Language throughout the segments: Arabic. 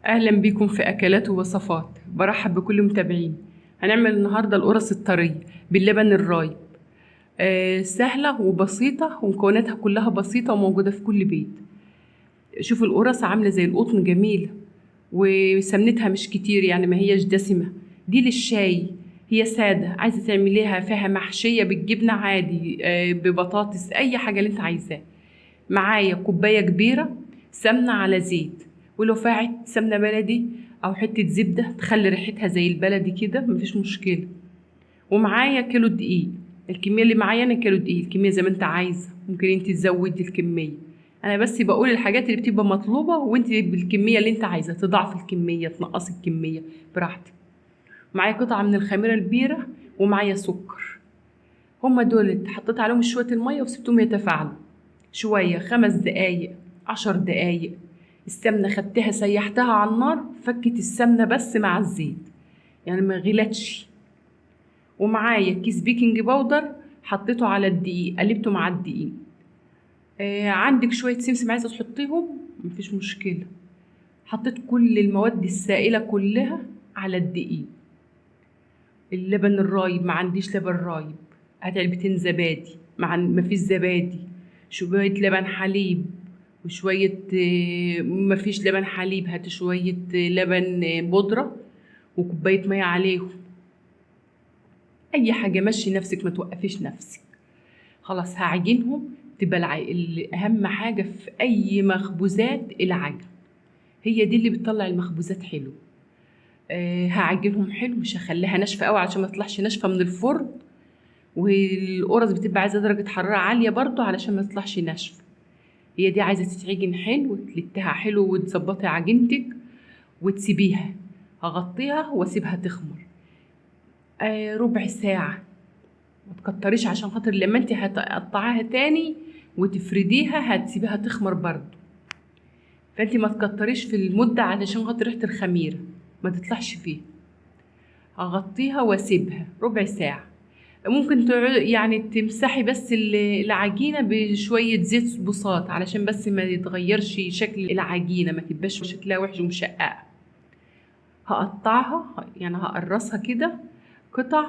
اهلا بيكم في اكلات ووصفات. برحب بكل متابعين. هنعمل النهارده القرص الطريه باللبن الرايب. سهله وبسيطه ومكوناتها كلها بسيطه وموجوده في كل بيت. شوفوا القرص عامله زي القطن، جميله وسمنتها مش كتير، يعني ما هيش دسمه. دي للشاي، هي ساده. عايزه تعمليها فيها محشيه بالجبنه عادي، ببطاطس، اي حاجه اللي انت عايزاه. معايا كوباية كبيرة سمنة على زيت، ولو فاعت سمنة بلدي أو حتة زبدة تخلي ريحتها زي البلدي كده مفيش مشكلة. ومعايا كيلو دقيق. الكمية اللي معايا أنا كيلو دقيق، الكمية زي ما انت عايزة، ممكن انت تزودي الكمية. أنا بس بقول الحاجات اللي بتبقى مطلوبة، وانت بالكمية اللي انت عايزة تضعف الكمية تنقص الكمية براحتك. معايا قطعة من الخميرة البيرة، ومعايا سكر. هما دول حطيت عليهم شوية المية وسبتهم يتفاعلوا شوية، 5 دقايق، 10 دقايق. السمنة خدتها سيحتها على النار، فكت السمنة بس مع الزيت، يعني ما غلتش. ومعايا كيس بيكنج باودر، حطيته على الدقيق، قلبته مع الدقيق. عندك شوية سمسم عايزة تحطيهم مفيش مشكلة. حطيت كل المواد السائلة كلها على الدقيق. اللبن الرايب، ما عنديش لبن رايب، هات علبتين زبادي. مفيش زبادي، شوية لبن حليب وشوية، مفيش لبن حليب، هات شوية لبن بودرة وكوباية مية عليهم. أي حاجة، مشي نفسك ما توقفيش نفسك. خلاص هعجنهم. تبقى أهم حاجة في أي مخبوزات العجن، هي دي اللي بتطلع المخبوزات حلو. هعجنهم حلو، مش هخليها ناشفة قوي عشان ما تطلعش ناشفة من الفرن. والقرص بتبقى عايزة درجة حرارة عالية برضو علشان ما تطلعش ناشفة. هي دي عايزة تتعجن حلو، تلتها حلو وتظبطي عجينتك وتسيبيها. هغطيها واسيبها تخمر ربع ساعة. ما تكتريش عشان خاطر لما انت هتقطعيها تاني وتفرديها هتسيبيها تخمر برضو. فانت ما تكتريش في المدة علشان خاطر ريحة الخميرة ما تطلعش فيها. هغطيها واسيبها ربع ساعة. ممكن يعني تمسحي بس العجينة بشوية زيت بساط علشان بس ما يتغيرش شكل العجينة، ما تبقاش شكلها وحش ومشققة. هقطعها، يعني هقرصها كده قطع،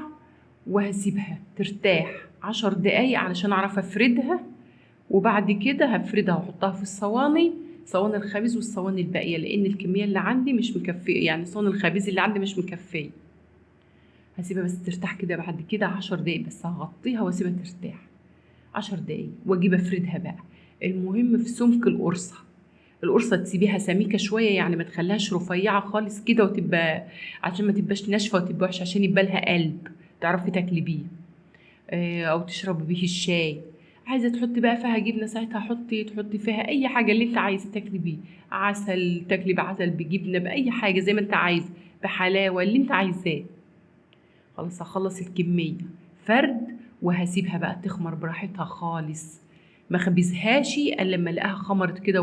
وهسيبها ترتاح 10 دقايق علشان اعرف افردها. وبعد كده هفردها واحطها في الصواني، صواني الخبيز والصواني الباقية، لان الكمية اللي عندي مش مكفية، يعني صواني الخبيز اللي عندي مش مكفية. هسيبها بس ترتاح كده. بعد كده 10 دقايق بس هغطيها واسيبها ترتاح 10 دقايق، واجيب افردها بقى. المهم في سمك القرصة. القرصة تسيبيها سميكة شوية، يعني ما تخليهاش رفيعة خالص كده وتبقى، عشان ما تبقاش ناشفة وتبقى وحشة، عشان يبقى لها قلب تعرفي تاكلي بيه. او تشربي بيه الشاي. عايزة تحطي بقى فيها جبنة ساعتها تحطي فيها اي حاجة اللي انت عايزة تاكلي بيه. عسل، تاكلي بعسل، بجبنة، بأي حاجة زي ما انت عايزة، بحلاوة، اللي انت عايزاه. خلاص هخلص الكمية فرد، وهسيبها بقى تخمر براحتها خالص. ما خبزهاش الا لما الاقيها خمرت كده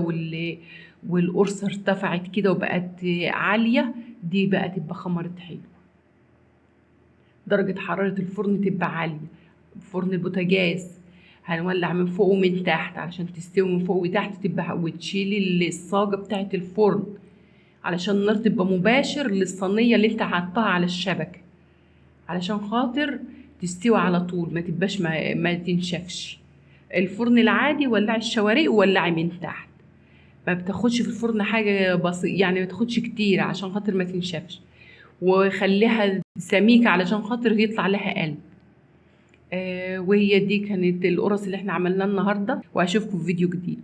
والقرصة ارتفعت كده وبقت عالية، دي بقى تبقى خمرت حلو. درجة حرارة الفرن تبقى عالية. فرن البوتاجاز هنولع من فوق ومن تحت علشان تستوي من فوق وتحت، تبقى وتشيلي الصاجة بتاعة الفرن علشان النار تبقى مباشر للصينية اللي انت حطها على الشبكة، علشان خاطر تستوي على طول، ما تبقاش ما تنشفش. الفرن العادي ولعي الشوارق وولعي من تحت، ما بتاخدش في الفرن حاجة بسيط، يعني ما تاخدش كتير عشان خاطر ما تنشفش. وخليها سميكة علشان خاطر يطلع لها قلب. وهي دي كانت القرص اللي احنا عملناه النهاردة، واشوفكم في فيديو جديد.